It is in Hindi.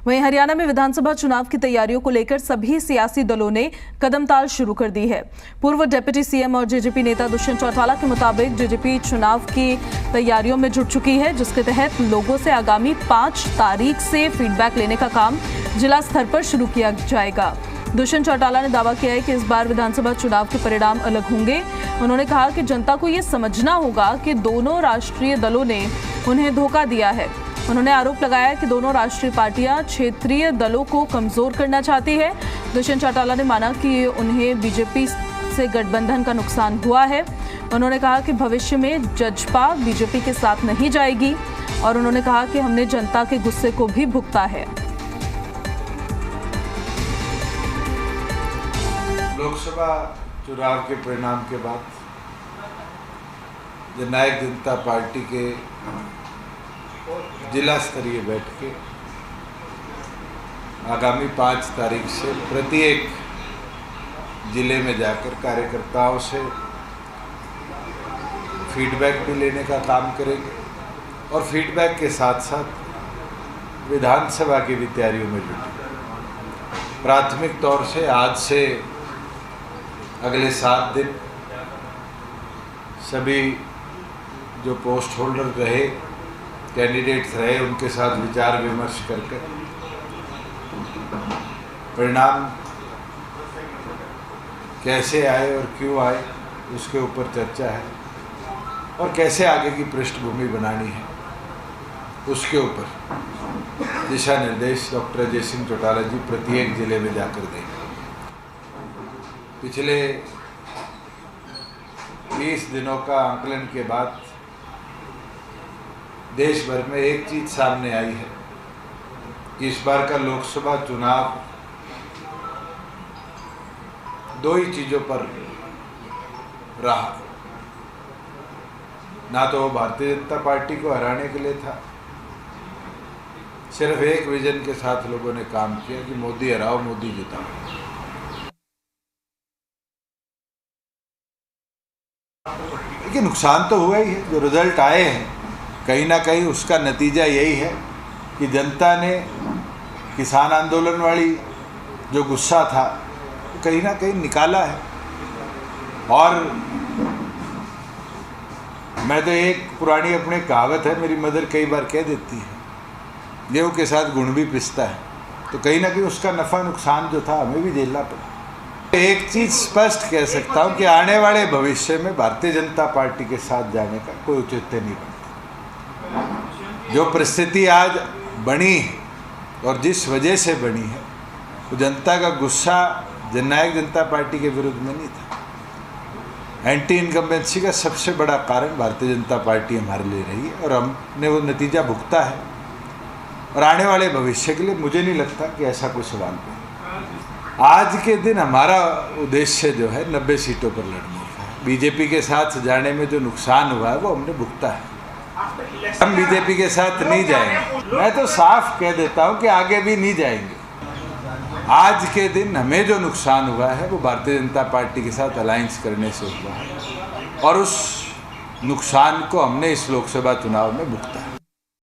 वहीं हरियाणा में विधानसभा चुनाव की तैयारियों को लेकर सभी सियासी दलों ने कदमताल शुरू कर दी है। पूर्व डिप्टी सीएम और जेजेपी नेता दुष्यंत चौटाला के मुताबिक जेजेपी चुनाव की तैयारियों में जुट चुकी है, जिसके तहत लोगों से आगामी 5 तारीख से फीडबैक लेने का काम जिला स्तर पर शुरू किया जाएगा। दुष्यंत चौटाला ने दावा किया है कि इस बार विधानसभा चुनाव के परिणाम अलग होंगे। उन्होंने कहा कि जनता को ये समझना होगा कि दोनों राष्ट्रीय दलों ने उन्हें धोखा दिया है। उन्होंने आरोप लगाया कि दोनों राष्ट्रीय पार्टियां क्षेत्रीय दलों को कमजोर करना चाहती है। दुष्यंत चौटाला ने माना कि उन्हें बीजेपी से गठबंधन का नुकसान हुआ है। उन्होंने कहा कि भविष्य में जजपा बीजेपी के साथ नहीं जाएगी और उन्होंने कहा कि हमने जनता के गुस्से को भी भुगता है। लोकसभा चुनाव के परिणाम के बाद जननायक जनता पार्टी के जिला स्तरीय बैठकें आगामी 5 तारीख से प्रत्येक जिले में जाकर कार्यकर्ताओं से फीडबैक भी लेने का काम करेंगे और फीडबैक के साथ साथ विधानसभा की भी तैयारियों में जुटेंगे। प्राथमिक तौर से आज से अगले 7 दिन सभी जो पोस्ट होल्डर रहे, कैंडिडेट्स रहे, उनके साथ विचार विमर्श करके परिणाम कैसे आए और क्यों आए उसके ऊपर चर्चा है और कैसे आगे की पृष्ठभूमि बनानी है उसके ऊपर दिशा निर्देश डॉक्टर अजय सिंह चौटाला जी प्रत्येक जिले में जाकर देंगे। पिछले 20 दिनों का आंकलन के बाद देश भर में एक चीज सामने आई है कि इस बार का लोकसभा चुनाव 2 ही चीजों पर रहा। ना तो वो भारतीय जनता पार्टी को हराने के लिए था, सिर्फ एक विजन के साथ लोगों ने काम किया कि मोदी हराओ, मोदी जिताओ। देखिए, नुकसान तो हुआ ही है। जो रिजल्ट आए हैं कहीं ना कहीं उसका नतीजा यही है कि जनता ने किसान आंदोलन वाली जो गुस्सा था कहीं ना कहीं निकाला है। और मैं तो एक पुरानी अपने कहावत है, मेरी मदर कई बार कह देती है, गेहूं के साथ गुण भी पिसता है। तो कहीं ना कहीं उसका नफ़ा नुकसान जो था हमें भी झेलना पड़ा। एक चीज़ स्पष्ट कह सकता हूं कि आने वाले भविष्य में भारतीय जनता पार्टी के साथ जाने का कोई औचित्य नहीं बनता। जो परिस्थिति आज बनी है और जिस वजह से बनी है, वो जनता का गुस्सा जननायक जनता पार्टी के विरुद्ध में नहीं था। एंटी इनकम्बेंसी का सबसे बड़ा कारण भारतीय जनता पार्टी हमारे लिए रही है और हमने वो नतीजा भुगता है। और आने वाले भविष्य के लिए मुझे नहीं लगता कि ऐसा कोई सवाल है। आज के दिन हमारा उद्देश्य जो है 90 सीटों पर लड़ने का है। बीजेपी के साथ जाने में जो नुकसान हुआ है वो हमने भुगता है। हम बीजेपी के साथ नहीं जाएंगे। मैं तो साफ कह देता हूं कि आगे भी नहीं जाएंगे। आज के दिन हमें जो नुकसान हुआ है वो भारतीय जनता पार्टी के साथ अलायंस करने से हुआ है और उस नुकसान को हमने इस लोकसभा चुनाव में भुगता है।